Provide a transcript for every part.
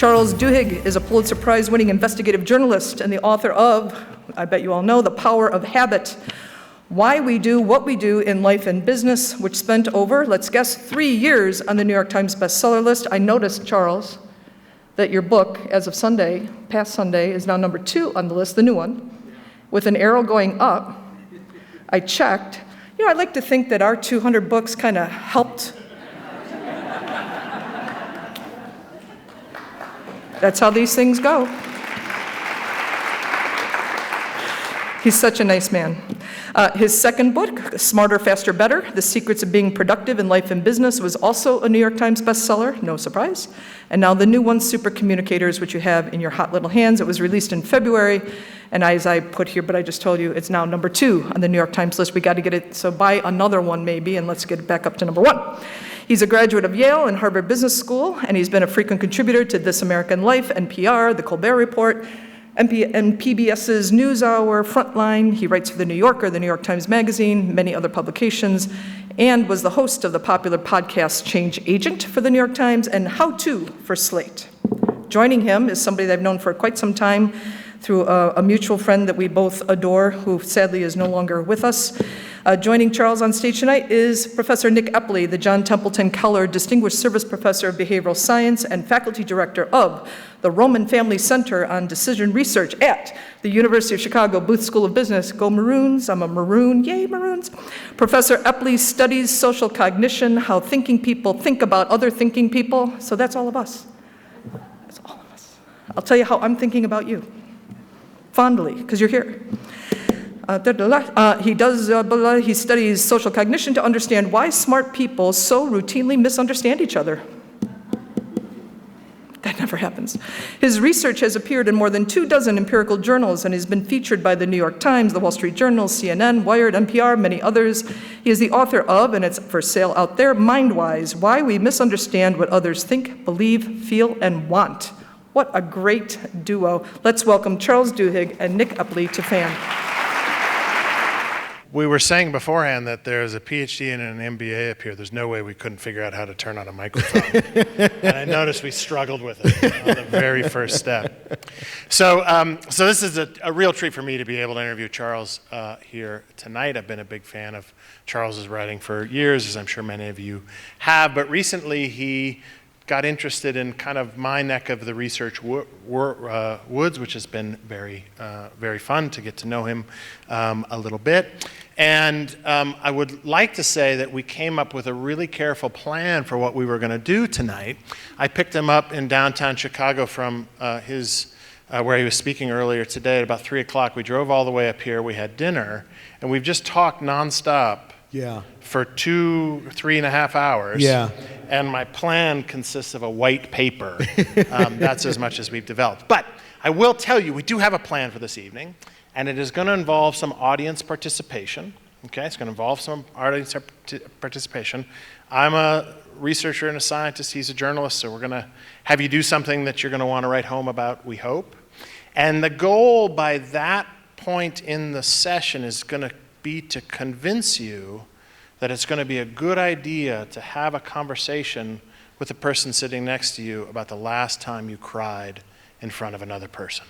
Charles Duhigg is a Pulitzer Prize-winning investigative journalist and the author of, I bet you all know, The Power of Habit, Why We Do What We Do in Life and Business, which spent over, let's guess, 3 years on the New York Times bestseller list. I noticed, Charles, that your book, as of Sunday, past Sunday, is now number 2 on the list, the new one, with an arrow going up. I checked. You know, I like to think that our 200 books kind of helped. That's how these things go. He's such a nice man. His second book, Smarter, Faster, Better, The Secrets of Being Productive in Life and Business, was also a New York Times bestseller, no surprise. And now the new one, Supercommunicators, which you have in your hot little hands. It was released in February, and as I put here, but I just told you, it's now number 2 on the New York Times list. We got to get it, so buy another one maybe, and let's get it back up to number 1. He's a graduate of Yale and Harvard Business School, and he's been a frequent contributor to This American Life, NPR, The Colbert Report, and PBS's NewsHour, Frontline. He writes for The New Yorker, The New York Times Magazine, many other publications, and was the host of the popular podcast Change Agent for The New York Times and How To for Slate. Joining him is somebody that I've known for quite some time through a mutual friend that we both adore, who sadly is no longer with us. Joining Charles on stage tonight is Professor Nick Epley, the John Templeton Keller Distinguished Service Professor of Behavioral Science and Faculty Director of the Roman Family Center on Decision Research at the University of Chicago Booth School of Business. Go Maroons, I'm a Maroon, yay Maroons. Professor Epley studies social cognition, how thinking people think about other thinking people. So that's all of us. That's all of us. I'll tell you how I'm thinking about you. Fondly, because you're here. He studies social cognition to understand why smart people so routinely misunderstand each other. That never happens. His research has appeared in more than 24 empirical journals and has been featured by the New York Times, the Wall Street Journal, CNN, Wired, NPR, many others. He is the author of, and it's for sale out there, Mindwise, Why We Misunderstand What Others Think, Believe, Feel, and Want. What a great duo. Let's welcome Charles Duhigg and Nick Epley to FAN. We were saying beforehand that there's a Ph.D. and an MBA up here. There's no way we couldn't figure out how to turn on a microphone. And I noticed we struggled with it on the very first step. So this is a real treat for me to be able to interview Charles here tonight. I've been a big fan of Charles's writing for years, as I'm sure many of you have. But recently he got interested in kind of my neck of the research woods, which has been very fun to get to know him a little bit. And I would like to say that we came up with a really careful plan for what we were going to do tonight. I picked him up in downtown Chicago from where he was speaking earlier today at about 3 o'clock. We drove all the way up here. We had dinner, and we've just talked nonstop for 3.5 hours. Yeah. And my plan consists of a white paper. That's as much as we've developed. But I will tell you, we do have a plan for this evening, and it is going to involve some audience participation. Okay, it's going to involve some audience participation. I'm a researcher and a scientist. He's a journalist, so we're going to have you do something that you're going to want to write home about, we hope. And the goal by that point in the session is going to be to convince you that it's going to be a good idea to have a conversation with the person sitting next to you about the last time you cried in front of another person.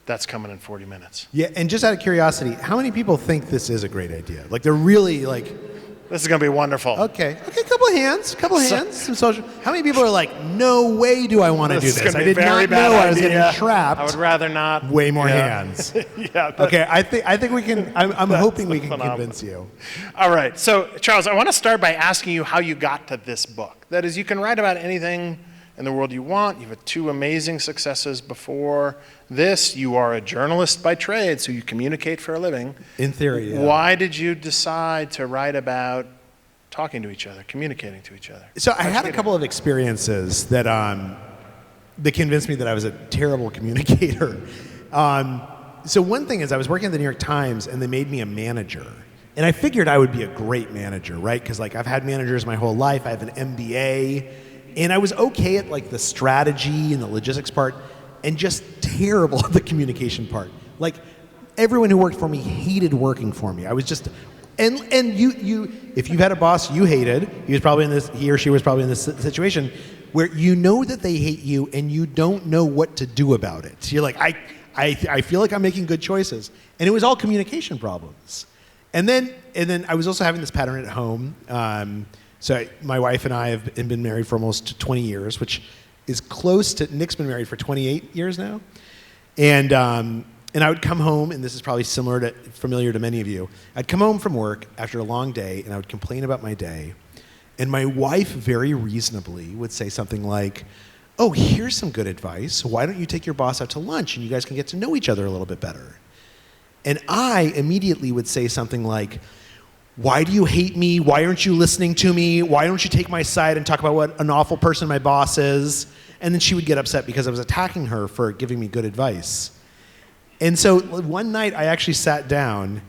That's coming in 40 minutes. Yeah, and just out of curiosity, how many people think this is a great idea? Like, they're really like... This is going to be wonderful. Okay, couple of hands. Some social... How many people are like, no way do I want to do this? I did not know I was getting trapped. I would rather not. Way more hands. Okay, I think we can... I'm hoping we can convince you. All right, so Charles, I want to start by asking you how you got to this book. That is, you can write about anything in the world you want. You've had 2 amazing successes before this. You are a journalist by trade, so you communicate for a living. In theory, yeah. Why did you decide to write about talking to each other, communicating to each other? So I had a couple of experiences that convinced me that I was a terrible communicator. So one thing is I was working at the New York Times, and they made me a manager. And I figured I would be a great manager, right? Because like I've had managers my whole life. I have an MBA. And I was okay at like the strategy and the logistics part, and just terrible at the communication part. Like everyone who worked for me hated working for me. I was just, and you if you've had a boss you hated, he or she was probably in this situation. where you know that they hate you and you don't know what to do about it. You're like, I feel like I'm making good choices. And it was all communication problems. And then I was also having this pattern at home. My wife and I have been married for almost 20 years, which is close to, Nick's been married for 28 years now. And I would come home, and this is probably familiar to many of you. I'd come home from work after a long day, and I would complain about my day. And my wife, very reasonably, would say something like, oh, here's some good advice. Why don't you take your boss out to lunch, and you guys can get to know each other a little bit better? And I immediately would say something like, why do you hate me? Why aren't you listening to me? Why don't you take my side and talk about what an awful person my boss is? And then she would get upset because I was attacking her for giving me good advice. And so one night I actually sat down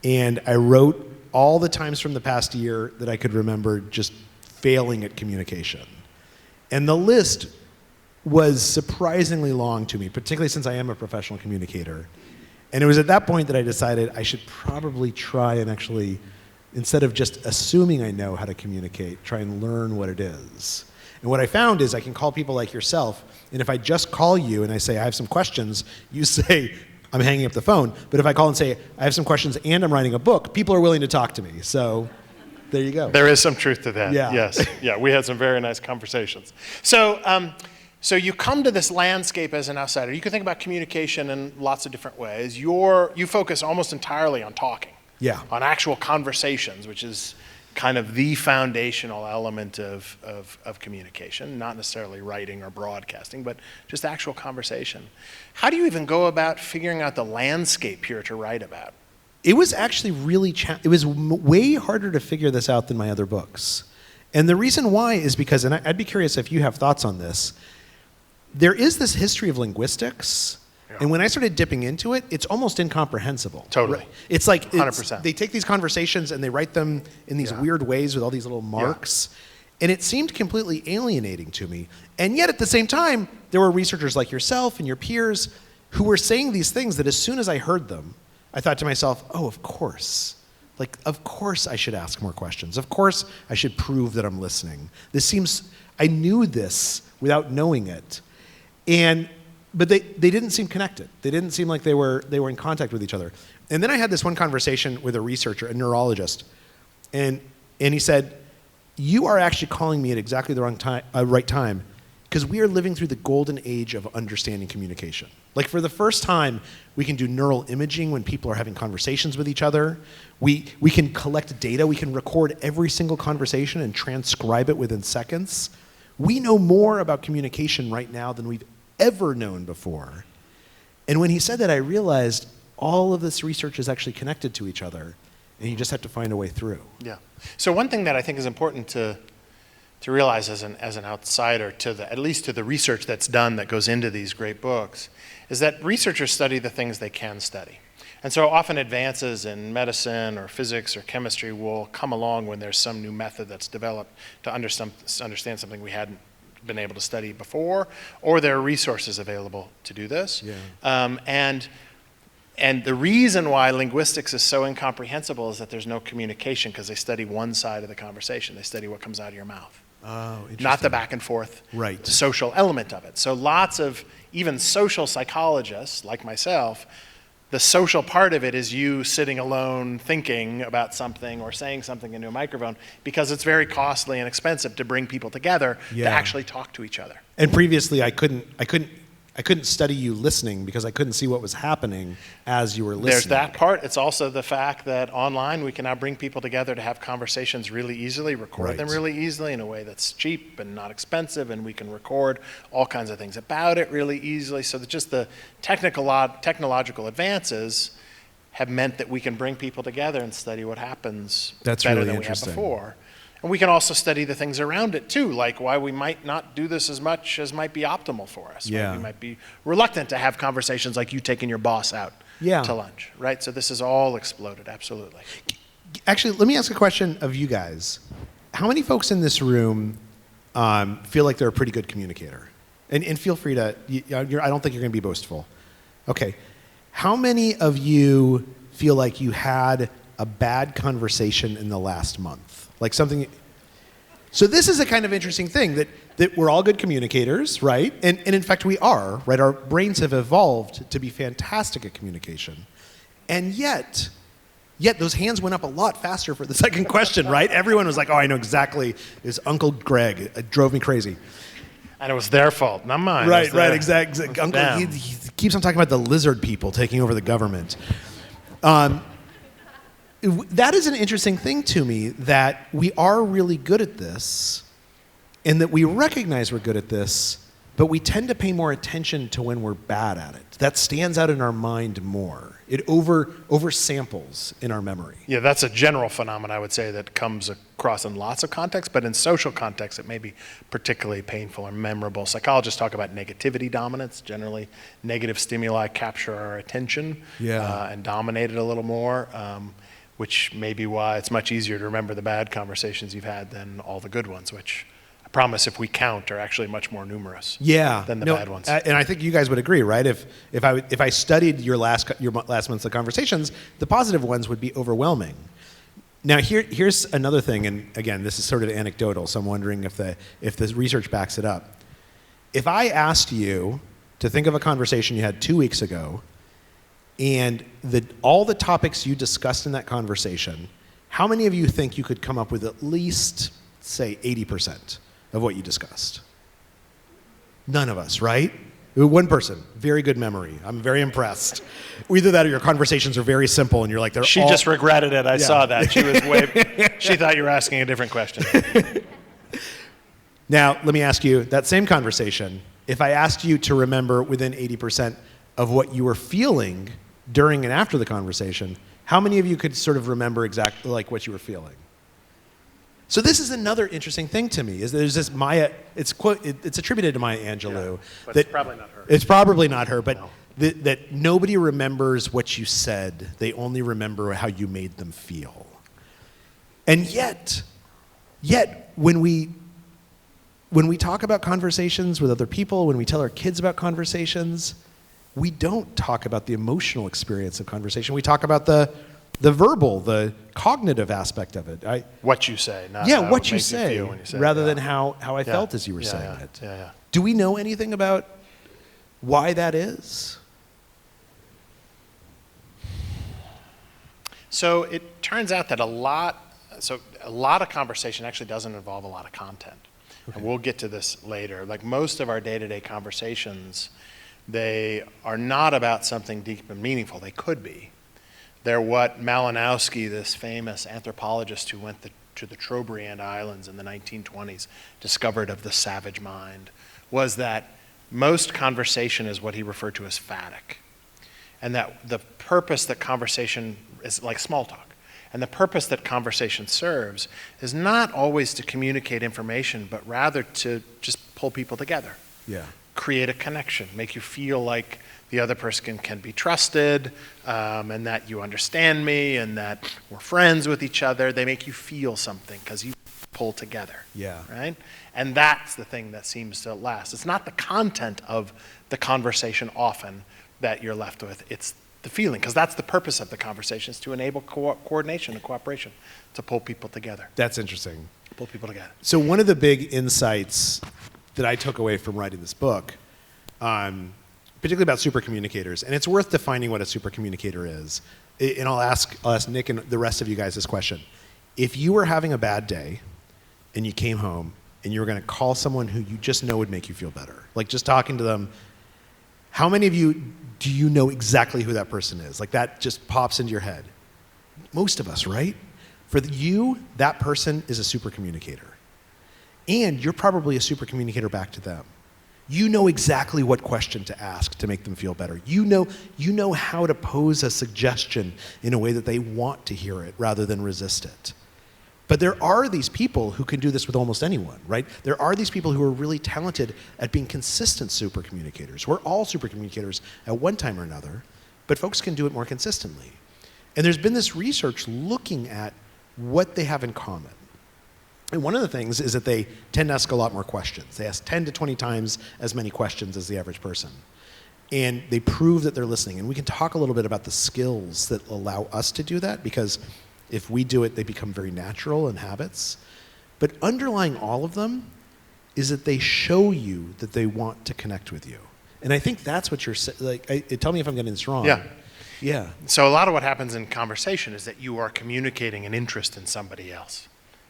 and I wrote all the times from the past year that I could remember just failing at communication. And the list was surprisingly long to me, particularly since I am a professional communicator. And it was at that point that I decided I should probably try and actually, instead of just assuming I know how to communicate, try and learn what it is. And what I found is I can call people like yourself, and if I just call you and I say, I have some questions, you say, I'm hanging up the phone. But if I call and say, I have some questions and I'm writing a book, people are willing to talk to me. So there you go. There is some truth to that. Yeah. Yes. Yeah, we had some very nice conversations. So you come to this landscape as an outsider. You can think about communication in lots of different ways. You focus almost entirely on talking. Yeah. On actual conversations, which is kind of the foundational element of communication, not necessarily writing or broadcasting, but just actual conversation. How do you even go about figuring out the landscape here to write about? It was actually way harder to figure this out than my other books. And the reason why is because, and I'd be curious if you have thoughts on this, there is this history of linguistics. Yeah. And when I started dipping into it, it's almost incomprehensible. Totally. It's like 100%. They take these conversations and they write them in these weird ways with all these little marks. Yeah. And it seemed completely alienating to me. And yet at the same time, there were researchers like yourself and your peers who were saying these things that as soon as I heard them, I thought to myself, oh, of course. Like, of course I should ask more questions. Of course I should prove that I'm listening. I knew this without knowing it. But they didn't seem connected. They didn't seem like they were in contact with each other. And then I had this one conversation with a researcher, a neurologist, and he said, you are actually calling me at exactly the right time, because we are living through the golden age of understanding communication. Like for the first time, we can do neural imaging when people are having conversations with each other. We can collect data. We can record every single conversation and transcribe it within seconds. We know more about communication right now than we've ever known before. And when he said that, I realized all of this research is actually connected to each other, and you just have to find a way through. Yeah. So one thing that I think is important to realize as an outsider, at least to the research that's done that goes into these great books, is that researchers study the things they can study. And so often advances in medicine or physics or chemistry will come along when there's some new method that's developed to understand something we hadn't been able to study before, or there are resources available to do this. Yeah. And the reason why linguistics is so incomprehensible is that there's no communication, because they study one side of the conversation. They study what comes out of your mouth. Oh, interesting. Not the back and forth right. social element of it. So lots of even social psychologists like myself, the social part of it is you sitting alone thinking about something or saying something into a microphone, because it's very costly and expensive to bring people together to actually talk to each other. And previously I couldn't study you listening because I couldn't see what was happening as you were listening. There's that part. It's also the fact that online we can now bring people together to have conversations really easily, record them really easily in a way that's cheap and not expensive, and we can record all kinds of things about it really easily. So that just the technological advances have meant that we can bring people together and study what happens better than we have before. And we can also study the things around it too, like why we might not do this as much as might be optimal for us. Yeah. Why we might be reluctant to have conversations like you taking your boss out to lunch, right? So this is all exploded, absolutely. Actually, let me ask a question of you guys. How many folks in this room feel like they're a pretty good communicator? And feel free to, I don't think you're going to be boastful. Okay. How many of you feel like you had a bad conversation in the last month? Like something, So this is a kind of interesting thing that we're all good communicators, right? And in fact, we are, right? Our brains have evolved to be fantastic at communication. And yet those hands went up a lot faster for the second question, right? Everyone was like, oh, I know exactly. It was Uncle Greg. It drove me crazy. And it was their fault, not mine. Right, exactly. Uncle, them. he keeps on talking about the lizard people taking over the government. That is an interesting thing to me, that we are really good at this, and that we recognize we're good at this, but we tend to pay more attention to when we're bad at it. That stands out in our mind more. It oversamples in our memory. Yeah, that's a general phenomenon, I would say, that comes across in lots of contexts, but in social contexts, it may be particularly painful or memorable. Psychologists talk about negativity dominance. Generally, negative stimuli capture our attention and dominate it a little more, which may be why it's much easier to remember the bad conversations you've had than all the good ones, which I promise if we count are actually much more numerous than the bad ones. And I think you guys would agree, right? If I studied your last month's of conversations, the positive ones would be overwhelming. Now here's another thing, and again, this is sort of anecdotal, so I'm wondering if the research backs it up. If I asked you to think of a conversation you had 2 weeks ago, and all the topics you discussed in that conversation, how many of you think you could come up with at least, say, 80% of what you discussed? None of us, right? One person, very good memory. I'm very impressed. Either that or your conversations are very simple and you're like, She just regretted it. I saw that. She thought you were asking a different question. Now, let me ask you that same conversation. If I asked you to remember within 80% of what you were feeling during and after the conversation, how many of you could sort of remember exactly like what you were feeling? So this is another interesting thing to me, is that there's this Maya, it's attributed to Maya Angelou. But it's probably not her. It's probably not her, but No. that nobody remembers what you said. They only remember how you made them feel. And yet when we talk about conversations with other people, when we tell our kids about conversations, we don't talk about the emotional experience of conversation. We talk about the verbal, the cognitive aspect of it. What you say, not yeah, how what it you makes say, feel when you say it. rather Yeah. than how I felt as you were Yeah, saying yeah, it. Yeah. Do we know anything about why that is? So it turns out that a lot of conversation actually doesn't involve a lot of content. Okay. And we'll get to this later. Like most of our day-to-day conversations, they are not about something deep and meaningful. They could be. They're what Malinowski, this famous anthropologist who went to the Trobriand Islands in the 1920s, discovered of the savage mind, was that most conversation is what he referred to as phatic. And that the purpose that conversation is like small talk. And the purpose that conversation serves is not always to communicate information, but rather to just pull people together. Yeah. Create a connection, make you feel like the other person can be trusted, and that you understand me, and that we're friends with each other. They make you feel something because you pull together. Yeah. Right? And that's the thing that seems to last. It's not the content of the conversation often that you're left with. It's the feeling, because that's the purpose of the conversation, is to enable coordination and cooperation, to pull people together. That's interesting. Pull people together. So one of the big insights that I took away from writing this book, particularly about supercommunicators, and it's worth defining what a supercommunicator is. And I'll ask Nick and the rest of you guys this question. If you were having a bad day and you came home and you were going to call someone who you just know would make you feel better, like just talking to them, how many of you do you know exactly who that person is? Like that just pops into your head. Most of us, right? For you, that person is a supercommunicator. And you're probably a supercommunicator back to them. You know exactly what question to ask to make them feel better. You know how to pose a suggestion in a way that they want to hear it rather than resist it. But there are these people who can do this with almost anyone, right? There are these people who are really talented at being consistent supercommunicators. We're all supercommunicators at one time or another, but folks can do it more consistently. And there's been this research looking at what they have in common. And one of the things is that they tend to ask a lot more questions. They ask 10 to 20 times as many questions as the average person. And they prove that they're listening. And we can talk a little bit about the skills that allow us to do that, because if we do it, they become very natural and habits. But underlying all of them is that they show you that they want to connect with you. And I think that's what you're saying. Like, tell me if I'm getting this wrong. Yeah. Yeah. So a lot of what happens in conversation is that you are communicating an interest in somebody else.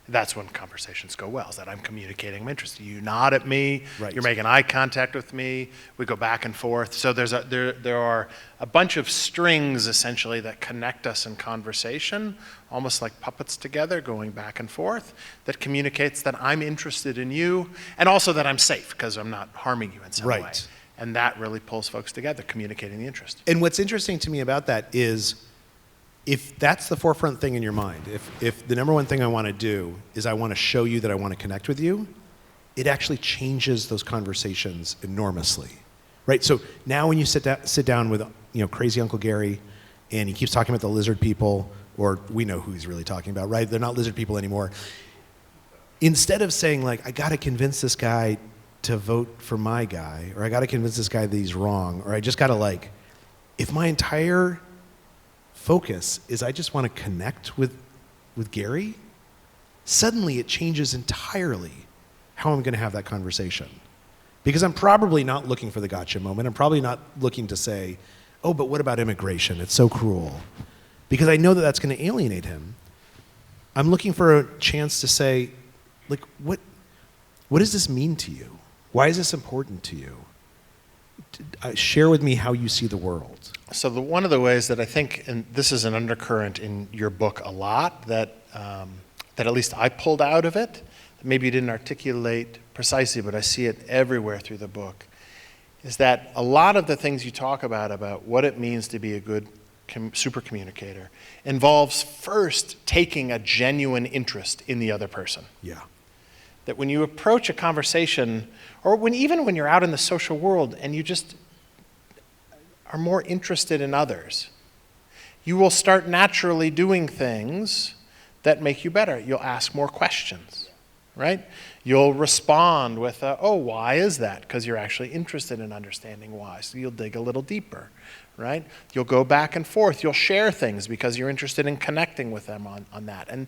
That's when conversations go well, is that I'm communicating I'm interested. You nod at me, Right. You're making eye contact with me, we go back and forth. So there are a bunch of strings, essentially, that connect us in conversation, almost like puppets together, going back and forth, that communicates that I'm interested in you, and also that I'm safe, because I'm not harming you in some way. Right. And that really pulls folks together, communicating the interest. And what's interesting to me about that is, if that's the forefront thing in your mind, if the number one thing I want to do is I want to show you that I want to connect with you, it actually changes those conversations enormously, right? So now when you sit down with crazy Uncle Gary, and he keeps talking about the lizard people, or we know who he's really talking about, right? They're not lizard people anymore. Instead of saying, like, I got to convince this guy to vote for my guy, or I got to convince this guy that he's wrong, or I just got to, like, if my entire focus is I just want to connect with Gary, suddenly it changes entirely how I'm going to have that conversation. Because I'm probably not looking for the gotcha moment. I'm probably not looking to say, oh, but what about immigration? It's so cruel. Because I know that that's going to alienate him. I'm looking for a chance to say, like, what does this mean to you? Why is this important to you? Share with me how you see the world. So one of the ways that I think, and this is an undercurrent in your book a lot, that at least I pulled out of it, that maybe you didn't articulate precisely, but I see it everywhere through the book, is that a lot of the things you talk about what it means to be a good super communicator, involves first taking a genuine interest in the other person. Yeah. That when you approach a conversation, or even when you're out in the social world and you just are more interested in others, you will start naturally doing things that make you better. You'll ask more questions, right? You'll respond with, oh, why is that? Because you're actually interested in understanding why. So you'll dig a little deeper, right? You'll go back and forth. You'll share things because you're interested in connecting with them on that. And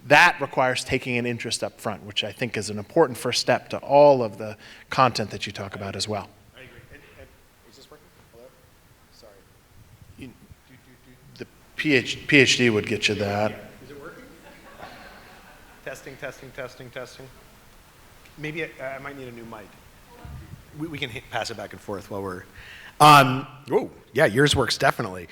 that requires taking an interest up front, which I think is an important first step to all of the content that you talk about as well. I agree. Is this working? Hello? Sorry. The Ph.D. would get you that. Is it working? Testing. Maybe I might need a new mic. We can pass it back and forth while we're... oh, yeah, yours works definitely.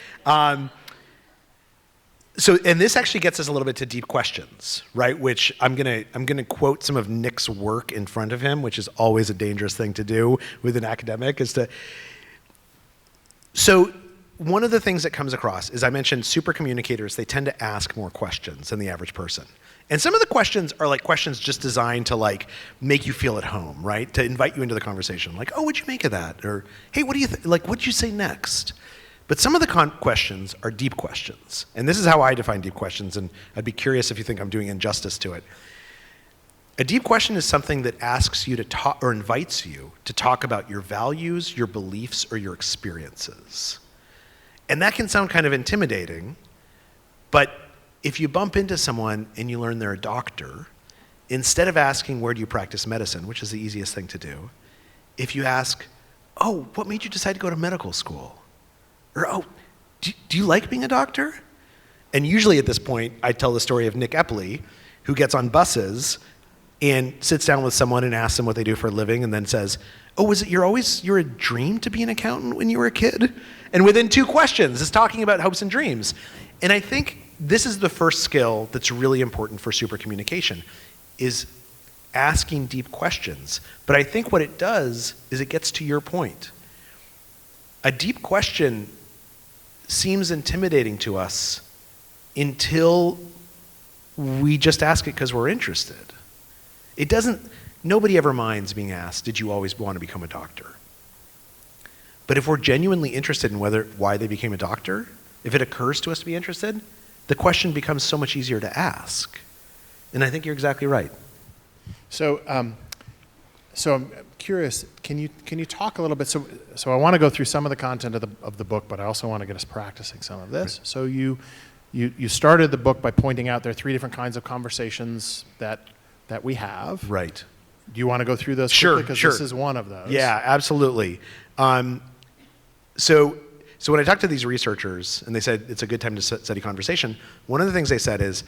So, and this actually gets us a little bit to deep questions, right? Which I'm gonna quote some of Nick's work in front of him, which is always a dangerous thing to do with an academic, So one of the things that comes across is, I mentioned supercommunicators, they tend to ask more questions than the average person. And some of the questions are like questions just designed to like make you feel at home, right? To invite you into the conversation. Like, oh, what'd you make of that? Or, hey, what do you like, what'd you say next? But some of the questions are deep questions. And this is how I define deep questions, and I'd be curious if you think I'm doing injustice to it. A deep question is something that asks you to talk, or invites you to talk about your values, your beliefs, or your experiences. And that can sound kind of intimidating, but if you bump into someone and you learn they're a doctor, instead of asking, where do you practice medicine, which is the easiest thing to do, if you ask, oh, what made you decide to go to medical school? Or, oh, do you like being a doctor? And usually at this point, I tell the story of Nick Epley, who gets on buses and sits down with someone and asks them what they do for a living, and then says, oh, was it your dream to be an accountant when you were a kid? And within 2 questions is talking about hopes and dreams. And I think this is the first skill that's really important for super communication, is asking deep questions. But I think what it does is it gets to your point. A deep question seems intimidating to us until we just ask it because we're interested. Nobody ever minds being asked, did you always want to become a doctor? But if we're genuinely interested in why they became a doctor, if it occurs to us to be interested, the question becomes so much easier to ask. And I think you're exactly right. So I'm curious, can you talk a little bit, so I want to go through some of the content of the book, but I also want to get us practicing some of this. So you started the book by pointing out there are 3 different kinds of conversations that that we have. Right. Do you want to go through those Sure, quickly? Because sure. this is one of those. Yeah, absolutely. So when I talked to these researchers and they said it's a good time to study conversation, one of the things they said is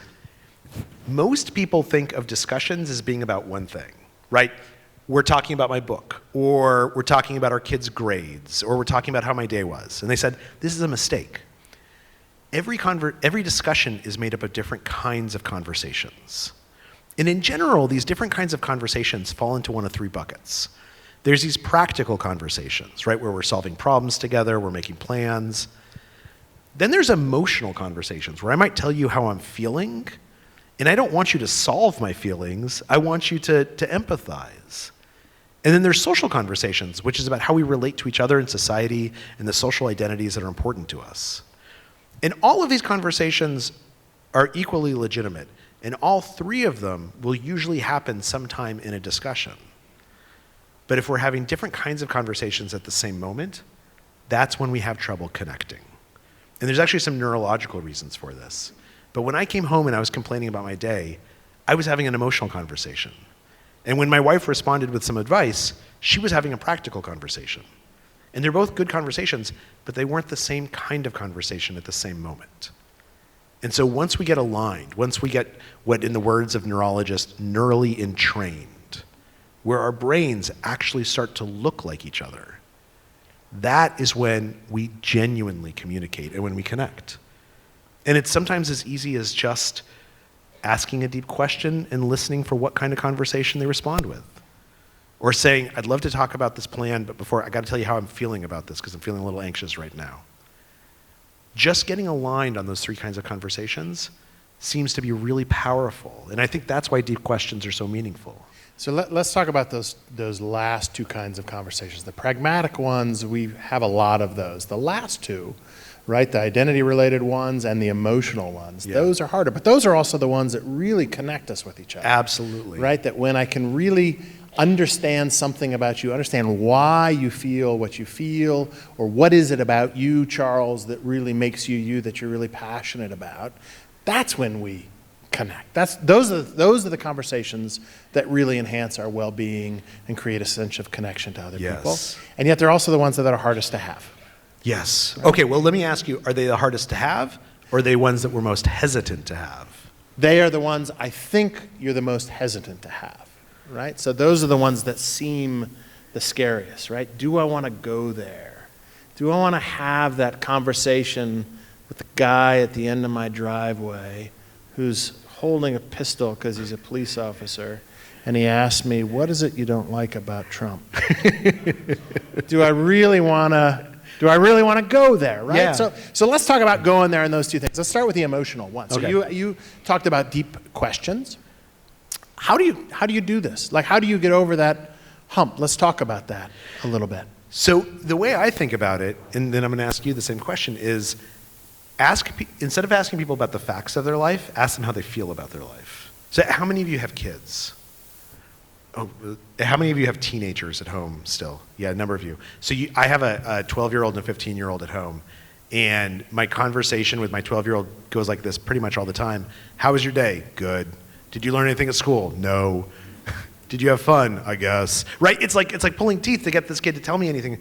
most people think of discussions as being about one thing, right? We're talking about my book, or we're talking about our kids' grades, or we're talking about how my day was. And they said, this is a mistake. Every discussion is made up of different kinds of conversations. And in general, these different kinds of conversations fall into one of three buckets. There's these practical conversations, right, where we're solving problems together, we're making plans. Then there's emotional conversations, where I might tell you how I'm feeling, and I don't want you to solve my feelings, I want you to empathize. And then there's social conversations, which is about how we relate to each other in society and the social identities that are important to us. And all of these conversations are equally legitimate. And all three of them will usually happen sometime in a discussion. But if we're having different kinds of conversations at the same moment, that's when we have trouble connecting. And there's actually some neurological reasons for this. But when I came home and I was complaining about my day, I was having an emotional conversation. And when my wife responded with some advice, she was having a practical conversation. And they're both good conversations, but they weren't the same kind of conversation at the same moment. And so once we get aligned, once we get what, in the words of neurologists, neurally entrained, where our brains actually start to look like each other, that is when we genuinely communicate and when we connect. And it's sometimes as easy as just asking a deep question and listening for what kind of conversation they respond with. Or saying, I'd love to talk about this plan, but before, I got to tell you how I'm feeling about this because I'm feeling a little anxious right now. Just getting aligned on those three kinds of conversations seems to be really powerful. And I think that's why deep questions are so meaningful. So let's talk about those last two kinds of conversations. The pragmatic ones, we have a lot of those. The last two, right, the identity-related ones and the emotional ones, those are harder. But those are also the ones that really connect us with each other. Absolutely. Right, that when I can really understand something about you, understand why you feel what you feel, or what is it about you, Charles, that really makes you you, that you're really passionate about, that's when we connect. Those are the conversations that really enhance our well-being and create a sense of connection to other people. And yet they're also the ones that are hardest to have. Yes. Okay, well, let me ask you, are they the hardest to have, or are they ones that we're most hesitant to have? They are the ones I think you're the most hesitant to have. Right? So those are the ones that seem the scariest, right? Do I want to go there? Do I want to have that conversation with the guy at the end of my driveway who's holding a pistol because he's a police officer, and he asked me, what is it you don't like about Trump? Do I really want to go there, right? Yeah. So let's talk about going there and those two things. Let's start with the emotional one. So Okay. you talked about deep questions. How do you do this? Like, how do you get over that hump? Let's talk about that a little bit. So the way I think about it, and then I'm going to ask you the same question, is instead of asking people about the facts of their life, ask them how they feel about their life. So how many of you have kids? Oh, how many of you have teenagers at home still? Yeah, a number of you. So I have a 12-year-old and a 15-year-old at home, and my conversation with my 12-year-old goes like this pretty much all the time. How was your day? Good. Did you learn anything at school? No. Did you have fun? I guess. Right? It's like pulling teeth to get this kid to tell me anything.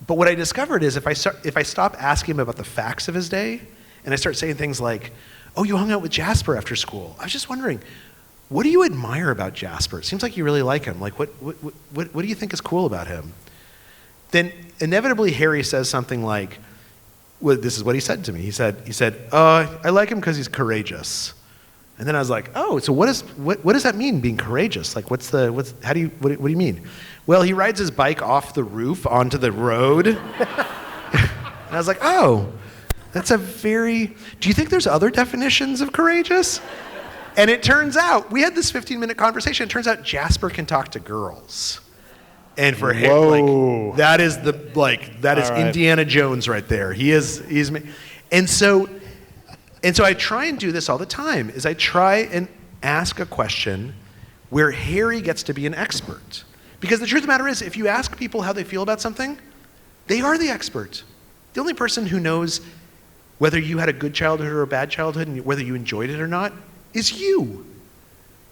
But what I discovered is if I stop asking him about the facts of his day, and I start saying things like, oh, you hung out with Jasper after school. I was just wondering, what do you admire about Jasper? It seems like you really like him. Like, what do you think is cool about him? Then inevitably Harry says something like, well, this is what he said to me. He said, I like him because he's courageous. And then I was like, oh, so what does that mean, being courageous? Like, what do you mean? Well, he rides his bike off the roof onto the road. And I was like, oh, do you think there's other definitions of courageous? And it turns out, we had this 15-minute conversation. It turns out Jasper can talk to girls. And for him, that is Indiana Jones right there. And so I try and do this all the time, is I try and ask a question where Harry gets to be an expert. Because the truth of the matter is, if you ask people how they feel about something, they are the expert. The only person who knows whether you had a good childhood or a bad childhood and whether you enjoyed it or not is you.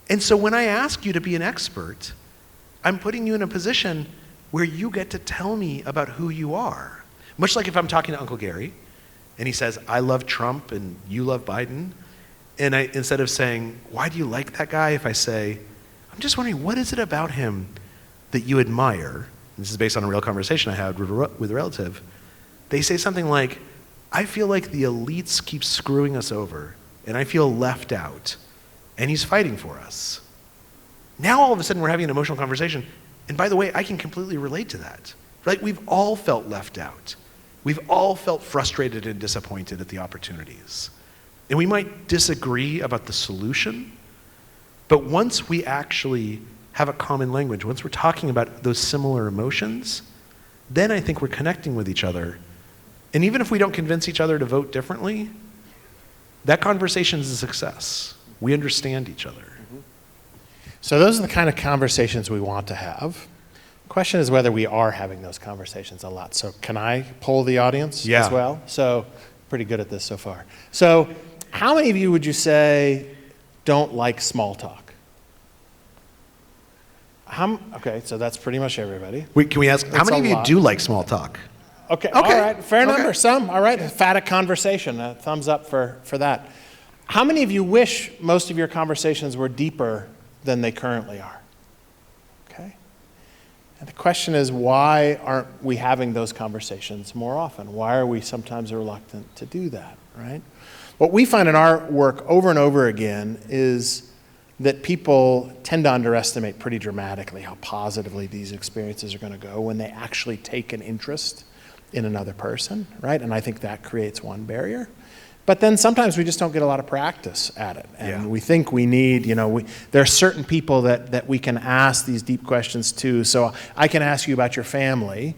And so when I ask you to be an expert, I'm putting you in a position where you get to tell me about who you are. Much like if I'm talking to Uncle Gary, and he says, I love Trump and you love Biden, and instead of saying, why do you like that guy? If I say, I'm just wondering, what is it about him that you admire? This is based on a real conversation I had with a relative. They say something like, I feel like the elites keep screwing us over, and I feel left out, and he's fighting for us. Now all of a sudden we're having an emotional conversation, and by the way, I can completely relate to that. Right? We've all felt left out. We've all felt frustrated and disappointed at the opportunities. And we might disagree about the solution, but once we actually have a common language, once we're talking about those similar emotions, then I think we're connecting with each other. And even if we don't convince each other to vote differently, that conversation is a success. We understand each other. So those are the kind of conversations we want to have. Question is whether we are having those conversations a lot. So can I poll the audience as well? So pretty good at this so far. So how many of you would you say don't like small talk? Okay, so that's pretty much everybody. Wait, can we ask, how many of you do like small talk? Okay, all right, fair number, some. All right, emphatic conversation, a thumbs up for that. How many of you wish most of your conversations were deeper than they currently are? Okay. And the question is, why aren't we having those conversations more often? Why are we sometimes reluctant to do that, right? What we find in our work over and over again is that people tend to underestimate pretty dramatically how positively these experiences are going to go when they actually take an interest in another person, right? And I think that creates one barrier. But then sometimes we just don't get a lot of practice at it. And we think we need, there are certain people that we can ask these deep questions to. So I can ask you about your family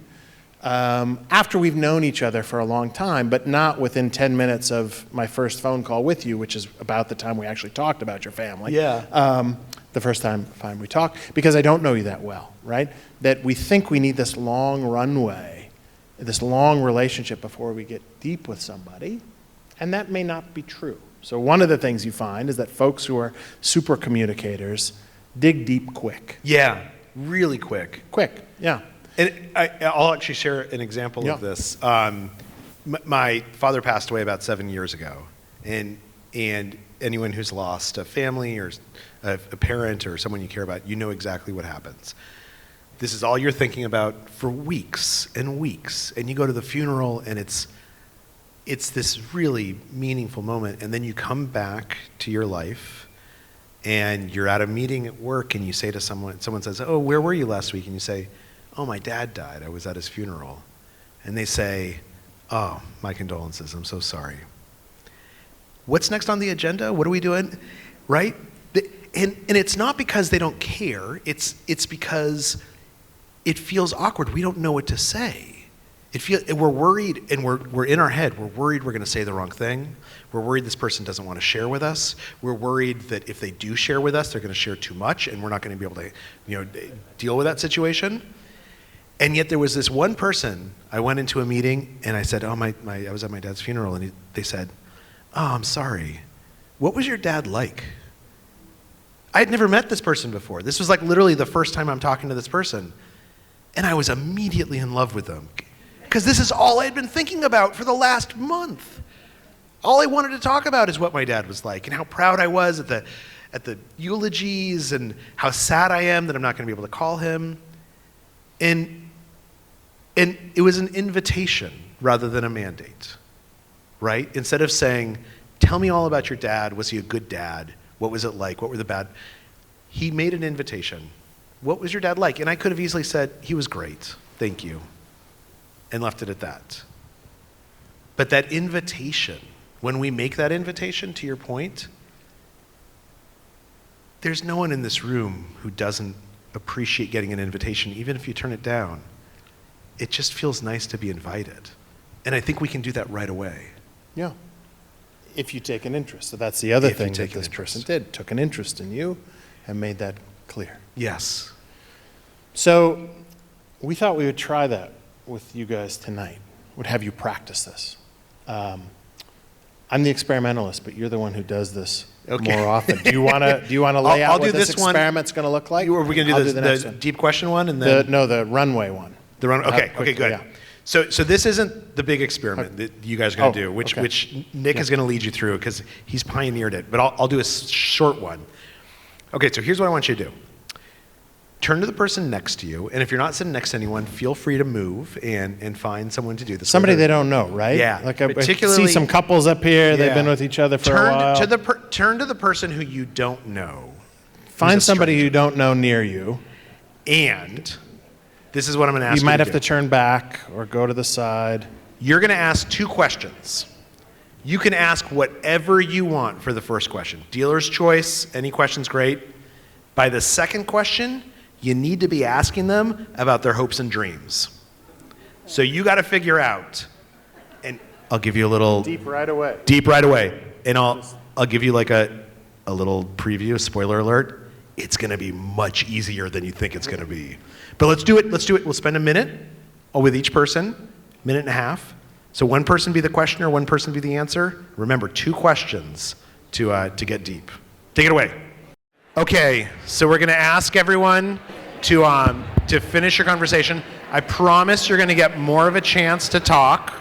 after we've known each other for a long time, but not within 10 minutes of my first phone call with you, which is about the time we actually talked about your family. The first time we talked, because I don't know you that well, right? That we think we need this long runway, this long relationship before we get deep with somebody. And that may not be true. So one of the things you find is that folks who are super communicators dig deep quick. Yeah, really quick. Quick, yeah. And I'll actually share an example of this. My father passed away about 7 years ago. And anyone who's lost a family or a parent or someone you care about, you know exactly what happens. This is all you're thinking about for weeks and weeks. And you go to the funeral and it's this really meaningful moment, and then you come back to your life, and you're at a meeting at work, and you say to someone says, oh, where were you last week? And you say, oh, my dad died. I was at his funeral. And they say, oh, my condolences. I'm so sorry. What's next on the agenda? What are we doing? Right? And it's not because they don't care. It's because it feels awkward. We don't know what to say. We're worried, and we're in our head. We're worried we're going to say the wrong thing. We're worried this person doesn't want to share with us. We're worried that if they do share with us, they're going to share too much, and we're not going to be able to, deal with that situation. And yet there was this one person. I went into a meeting, and I said, "Oh, I was at my dad's funeral," and they said, "Oh, I'm sorry. What was your dad like?" I had never met this person before. This was like literally the first time I'm talking to this person, and I was immediately in love with them. Because this is all I had been thinking about for the last month. All I wanted to talk about is what my dad was like and how proud I was at the eulogies and how sad I am that I'm not going to be able to call him. And it was an invitation rather than a mandate, right? Instead of saying, tell me all about your dad. Was he a good dad? What was it like? What were the bad? He made an invitation. What was your dad like? And I could have easily said, he was great. Thank you. And left it at that. But that invitation, when we make that invitation, to your point, there's no one in this room who doesn't appreciate getting an invitation, even if you turn it down. It just feels nice to be invited. And I think we can do that right away. Yeah. If you take an interest. So that's the other thing that this person did. Took an interest in you and made that clear. Yes. So we thought we would try that with you guys tonight. Would have you practice this. I'm the experimentalist, but you're the one who does this Okay. more often. Do you want to lay I'll out do what this this one. experiment's going to look like? Are we going to I'll do the next the one. deep question one and then The runway one. the run? Okay, quickly, good. yeah. So this isn't the big experiment that you guys are going to do, okay. which Nick is going to lead you through because he's pioneered it. But I'll do a short one. Okay, so here's what I want you to do. Turn to the person next to you, and if you're not sitting next to anyone, feel free to move and find someone to do this. Somebody they don't know, right? Yeah, Like I particularly- see some couples up here. They've Yeah. been with each other for a while. Turn to the person who you don't know. Find who's a somebody stranger. you don't know near you. And this is what I'm going to ask You might have do. to turn back or go to the side. You're going to ask 2 questions. You can ask whatever you want for the first question. Dealer's choice, any question's great. By the second question, you need to be asking them about their hopes and dreams. So you got to figure out, and I'll give you a little Deep right away. deep right away, and I'll give you like a little preview, spoiler alert. It's going to be much easier than you think it's going to be. But let's do it. We'll spend a minute with each person, minute and a half. So one person be the questioner, one person be the answer. Remember, 2 questions to get deep. Take it away. Okay, so we're going to ask everyone to finish your conversation. I promise you're going to get more of a chance to talk.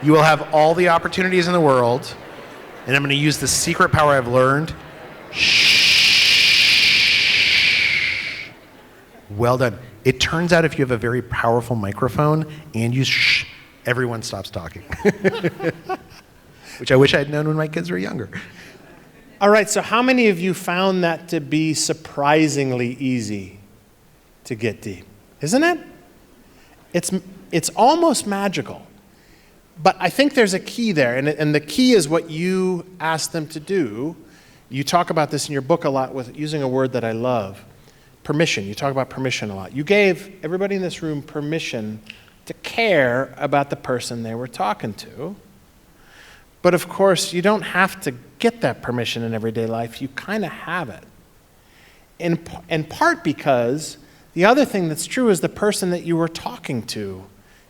You will have all the opportunities in the world. And I'm going to use the secret power I've learned. Shh. Well done. It turns out if you have a very powerful microphone and you shh, everyone stops talking. Which I wish I had known when my kids were younger. All right, so how many of you found that to be surprisingly easy to get deep? Isn't it? It's almost magical. But I think there's a key there, and the key is what you asked them to do. You talk about this in your book a lot with using a word that I love, permission. You talk about permission a lot. You gave everybody in this room permission to care about the person they were talking to. But of course, you don't have to get that permission in everyday life. You kind of have it. In part because the other thing that's true is the person that you were talking to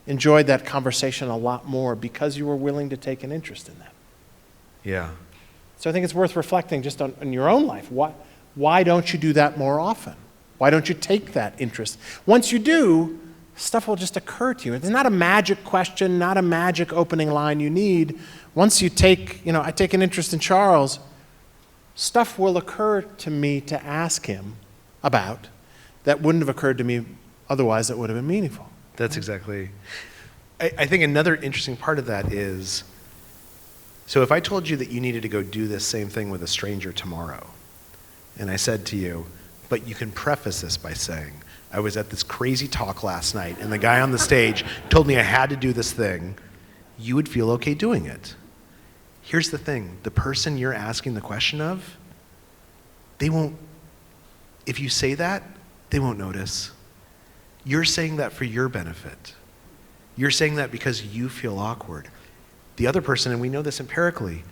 enjoyed that conversation a lot more because you were willing to take an interest in them. Yeah. So I think it's worth reflecting just on your own life. Why don't you do that more often? Why don't you take that interest? Once you do, stuff will just occur to you. It's not a magic question, not a magic opening line you need. Once you take, I take an interest in Charles, stuff will occur to me to ask him about that wouldn't have occurred to me otherwise that would have been meaningful. That's exactly. I think another interesting part of that is, so if I told you that you needed to go do this same thing with a stranger tomorrow, and I said to you, but you can preface this by saying, I was at this crazy talk last night, and the guy on the stage told me I had to do this thing, you would feel okay doing it. Here's the thing, the person you're asking the question of, they won't, if you say that, they won't notice. You're saying that for your benefit. You're saying that because you feel awkward. The other person, and we know this empirically,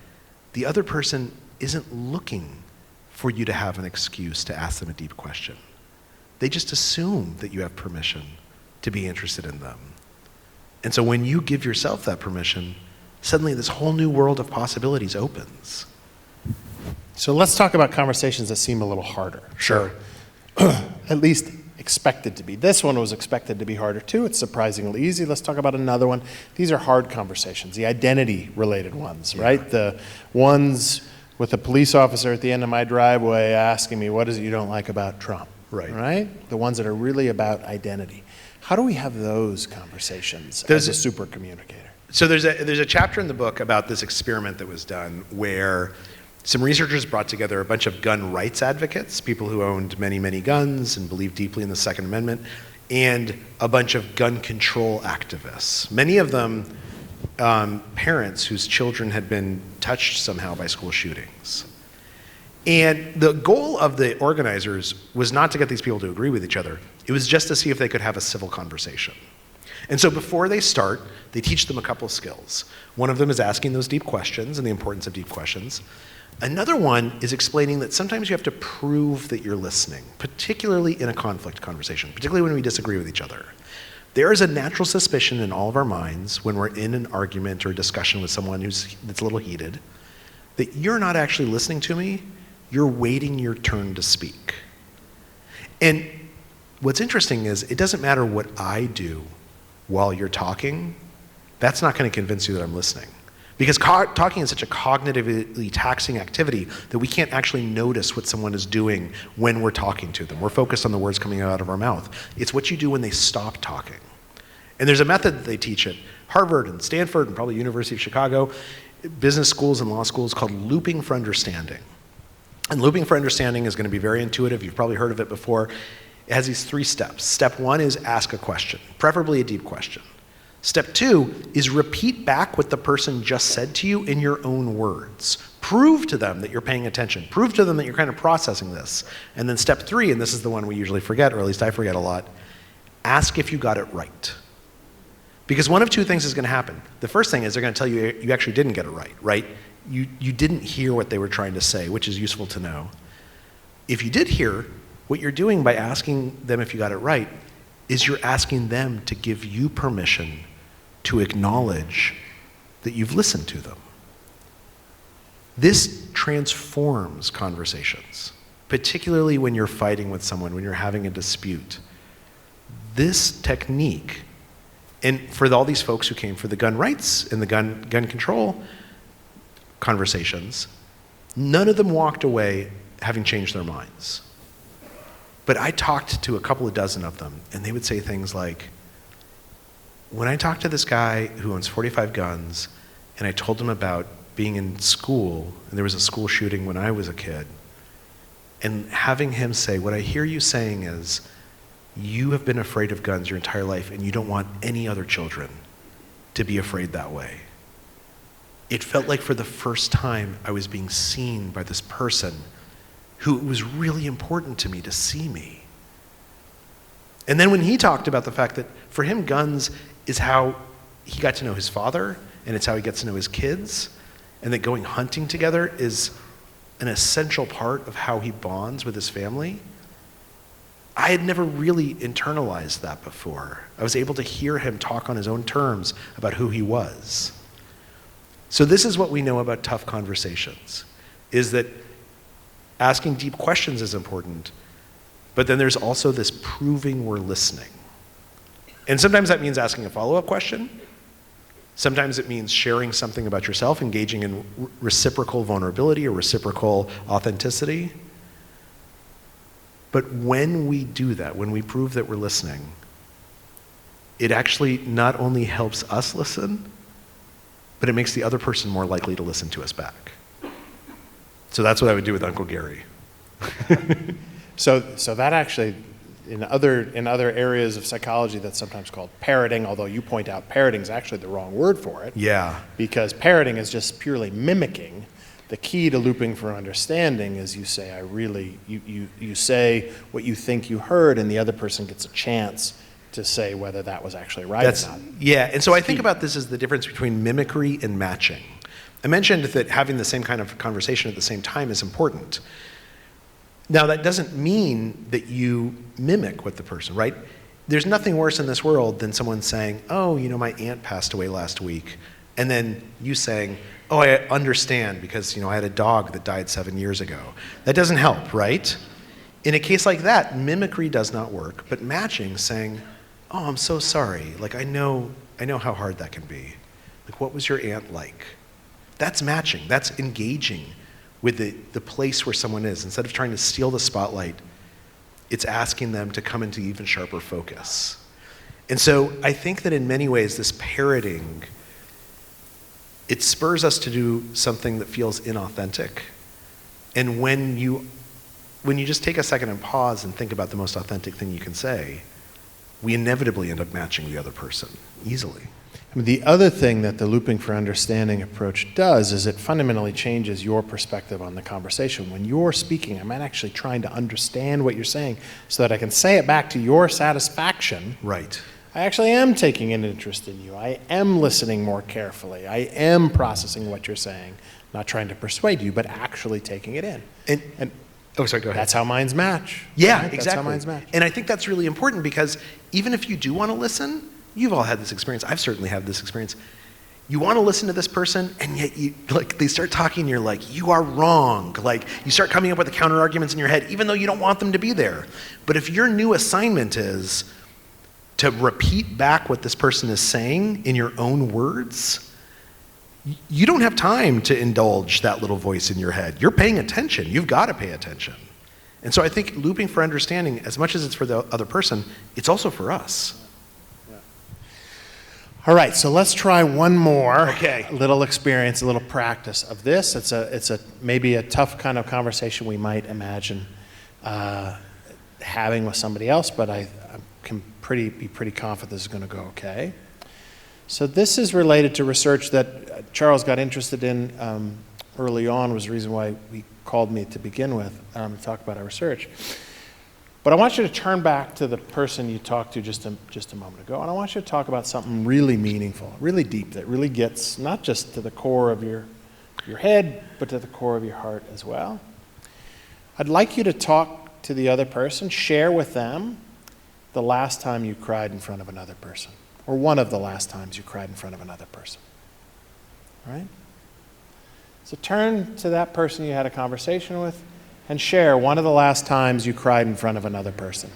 the other person isn't looking for you to have an excuse to ask them a deep question. They just assume that you have permission to be interested in them. And so when you give yourself that permission, suddenly this whole new world of possibilities opens. So let's talk about conversations that seem a little harder. Sure. At least expected to be. This one was expected to be harder too. It's surprisingly easy. Let's talk about another one. These are hard conversations, the identity-related ones, right? The ones with a police officer at the end of my driveway asking me, what is it you don't like about Trump? Right? The ones that are really about identity. How do we have those conversations as a super communicator? So there's a chapter in the book about this experiment that was done where some researchers brought together a bunch of gun rights advocates, people who owned many, many guns and believed deeply in the Second Amendment, and a bunch of gun control activists. Many of them parents whose children had been touched somehow by school shootings. And the goal of the organizers was not to get these people to agree with each other. It was just to see if they could have a civil conversation. And so before they start, they teach them a couple of skills. One of them is asking those deep questions and the importance of deep questions. Another one is explaining that sometimes you have to prove that you're listening, particularly in a conflict conversation, particularly when we disagree with each other. There is a natural suspicion in all of our minds when we're in an argument or a discussion with someone that's a little heated, that you're not actually listening to me, you're waiting your turn to speak. And what's interesting is it doesn't matter what I do while you're talking, that's not going to convince you that I'm listening. Because talking is such a cognitively taxing activity that we can't actually notice what someone is doing when we're talking to them. We're focused on the words coming out of our mouth. It's what you do when they stop talking. And there's a method that they teach at Harvard and Stanford and probably University of Chicago, business schools and law schools, called looping for understanding. And looping for understanding is going to be very intuitive. You've probably heard of it before. It has these 3 steps. Step 1 is ask a question, preferably a deep question. Step 2 is repeat back what the person just said to you in your own words. Prove to them that you're paying attention. Prove to them that you're kind of processing this. And then step 3, and this is the one we usually forget, or at least I forget a lot, ask if you got it right. Because one of 2 things is going to happen. The first thing is they're going to tell you you actually didn't get it right, right? You didn't hear what they were trying to say, which is useful to know. If you did hear, what you're doing by asking them if you got it right is you're asking them to give you permission to acknowledge that you've listened to them. This transforms conversations, particularly when you're fighting with someone, when you're having a dispute. This technique, and for all these folks who came for the gun rights and the gun control conversations, none of them walked away having changed their minds. But I talked to a couple of dozen of them, and they would say things like, when I talked to this guy who owns 45 guns, and I told him about being in school, and there was a school shooting when I was a kid, and having him say, what I hear you saying is, you have been afraid of guns your entire life, and you don't want any other children to be afraid that way. It felt like for the first time I was being seen by this person who it was really important to me to see me. And then when he talked about the fact that for him guns is how he got to know his father, and it's how he gets to know his kids, and that going hunting together is an essential part of how he bonds with his family, I had never really internalized that before. I was able to hear him talk on his own terms about who he was. So this is what we know about tough conversations, is that asking deep questions is important, but then there's also this proving we're listening. And sometimes that means asking a follow-up question. Sometimes it means sharing something about yourself, engaging in reciprocal vulnerability or reciprocal authenticity. But when we do that, when we prove that we're listening, it actually not only helps us listen, but it makes the other person more likely to listen to us back. So that's what I would do with Uncle Gary. So that actually, in other areas of psychology, that's sometimes called parroting, although you point out parroting is actually the wrong word for it. Yeah. Because parroting is just purely mimicking. The key to looping for understanding is you say, you say what you think you heard, and the other person gets a chance to say whether that was actually right or not. Yeah, and so I think about this as the difference between mimicry and matching. I mentioned that having the same kind of conversation at the same time is important. Now, that doesn't mean that you mimic what the person, right? There's nothing worse in this world than someone saying, oh, my aunt passed away last week, and then you saying, oh, I understand because, I had a dog that died 7 years ago. That doesn't help, right? In a case like that, mimicry does not work, but matching, saying, oh, I'm so sorry. Like, I know how hard that can be. Like, what was your aunt like? That's matching. That's engaging with the place where someone is. Instead of trying to steal the spotlight, it's asking them to come into even sharper focus. And so I think that in many ways, this parroting, it spurs us to do something that feels inauthentic. And when you just take a second and pause and think about the most authentic thing you can say, we inevitably end up matching the other person easily. The other thing that the looping for understanding approach does is it fundamentally changes your perspective on the conversation. When you're speaking, I'm actually trying to understand what you're saying so that I can say it back to your satisfaction. Right. I actually am taking an interest in you. I am listening more carefully. I am processing what you're saying, not trying to persuade you, but actually taking it in. And oh, sorry, go ahead. That's how minds match. Yeah, right? exactly. That's how minds match. And I think that's really important because even if you do want to listen, you've all had this experience. I've certainly had this experience. you want to listen to this person, and yet they start talking, and you're like, you are wrong. Like, you start coming up with the counter arguments in your head, even though you don't want them to be there. But if your new assignment is to repeat back what this person is saying in your own words, you don't have time to indulge that little voice in your head. You're paying attention. You've got to pay attention. And so I think looping for understanding, as much as it's for the other person, it's also for us. All right, so let's try one more Okay. little experience, a little practice of this. It's a maybe a tough kind of conversation we might imagine having with somebody else, but I can be pretty confident this is going to go okay. So this is related to research that Charles got interested in early on, was the reason why he called me to begin with to talk about our research. But I want you to turn back to the person you talked to just a moment ago, and I want you to talk about something really meaningful, really deep, that really gets not just to the core of your head, but to the core of your heart as well. I'd like you to talk to the other person, share with them the last time you cried in front of another person, or one of the last times you cried in front of another person. All right? So turn to that person you had a conversation with and share one of the last times you cried in front of another person.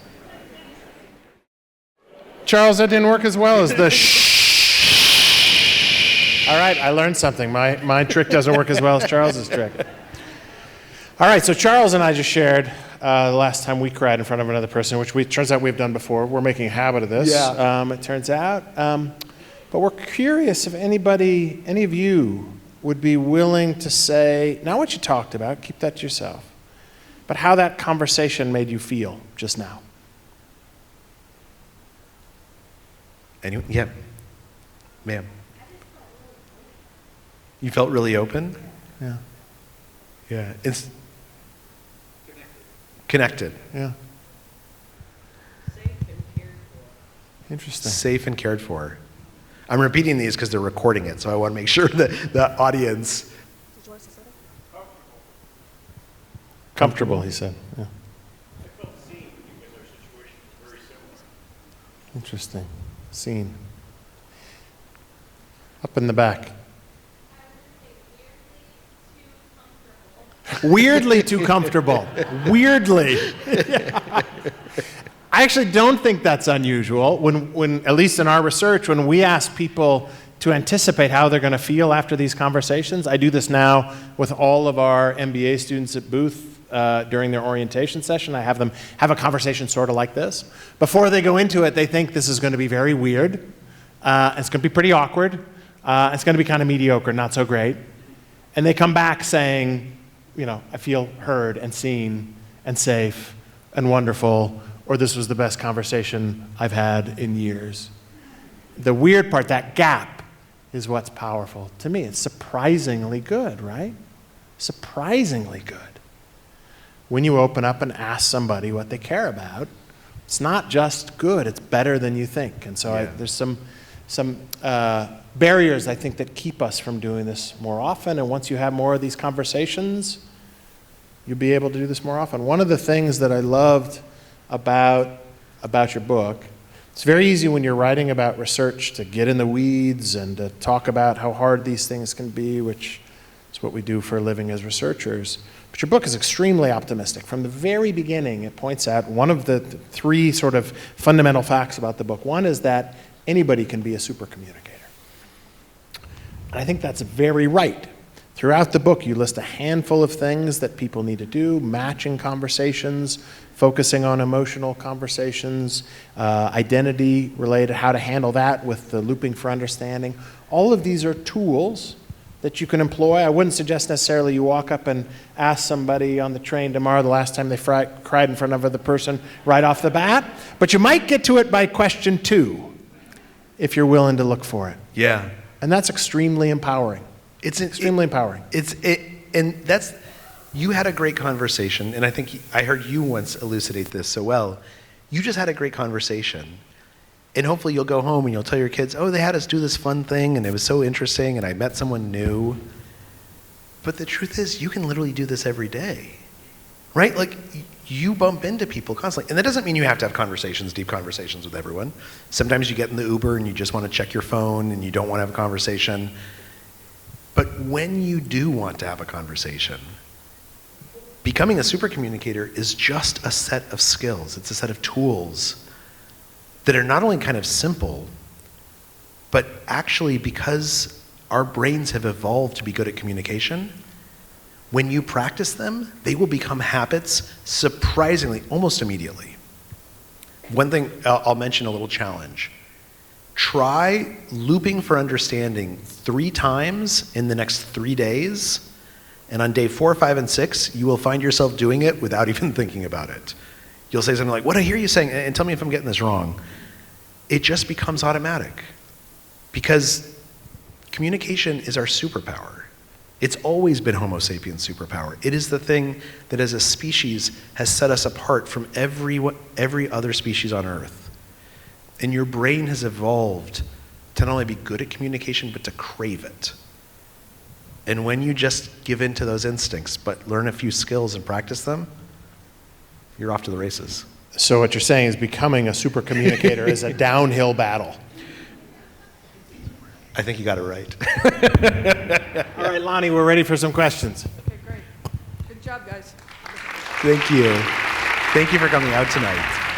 Charles, that didn't work as well as the shh. All right, I learned something. My trick doesn't work as well as Charles's trick. All right, so Charles and I just shared the last time we cried in front of another person, which turns out we've done before. We're making a habit of this, it turns out. But we're curious if any of you would be willing to say, not what you talked about, keep that to yourself, but how that conversation made you feel just now. Anyone? Yeah. Ma'am. You felt really open? Yeah. Yeah. It's connected. Yeah. Safe and cared for. Interesting. Safe and cared for. I'm repeating these because they're recording it, so I want to make sure that the audience. Did you want us to set up? Comfortable, he said. Yeah. I felt seen because our situation was very similar. Interesting. Seen. Up in the back. Weirdly too comfortable. Weirdly. I actually don't think that's unusual. When at least in our research, when we ask people to anticipate how they're going to feel after these conversations, I do this now with all of our MBA students at Booth during their orientation session. I have them have a conversation sort of like this. Before they go into it, they think this is going to be very weird. It's going to be pretty awkward. It's going to be kind of mediocre, not so great. And they come back saying, I feel heard and seen and safe and wonderful, or this was the best conversation I've had in years. The weird part, that gap, is what's powerful. To me, it's surprisingly good, right? Surprisingly good. When you open up and ask somebody what they care about, it's not just good, it's better than you think. And so there's some barriers, I think, that keep us from doing this more often. And once you have more of these conversations, you'll be able to do this more often. One of the things that I loved about your book, it's very easy when you're writing about research to get in the weeds and to talk about how hard these things can be, which is what we do for a living as researchers. But your book is extremely optimistic. From the very beginning, it points out one of the three sort of fundamental facts about the book. One is that anybody can be a supercommunicator. And I think that's very right. Throughout the book, you list a handful of things that people need to do: matching conversations, focusing on emotional conversations, identity related, how to handle that with the looping for understanding. All of these are tools that you can employ. I wouldn't suggest necessarily you walk up and ask somebody on the train tomorrow the last time they cried in front of another person right off the bat, but you might get to it by question 2 if you're willing to look for it. Yeah. And that's extremely empowering. It's extremely empowering. And that's, you had a great conversation, and I think I heard you once elucidate this so well. You just had a great conversation, and hopefully you'll go home and you'll tell your kids, oh, they had us do this fun thing, and it was so interesting, and I met someone new. But the truth is, you can literally do this every day. right? Like, you bump into people constantly. And that doesn't mean you have to have conversations, deep conversations with everyone. Sometimes you get in the Uber and you just want to check your phone and you don't want to have a conversation. But when you do want to have a conversation, becoming a super communicator is just a set of skills. It's a set of tools that are not only kind of simple, but actually, because our brains have evolved to be good at communication, when you practice them, they will become habits surprisingly, almost immediately. One thing, I'll mention a little challenge. Try looping for understanding 3 times in the next 3 days, and on day 4, 5, and 6, you will find yourself doing it without even thinking about it. You'll say something like, "What I hear you saying," and tell me if I'm getting this wrong. It just becomes automatic, because communication is our superpower. It's always been Homo sapiens' superpower. It is the thing that as a species has set us apart from every other species on Earth. And your brain has evolved to not only be good at communication, but to crave it. And when you just give in to those instincts, but learn a few skills and practice them, you're off to the races. So what you're saying is becoming a super communicator is a downhill battle. I think you got it right. All right, Lonnie, we're ready for some questions. Okay, great. Good job, guys. Thank you. Thank you for coming out tonight.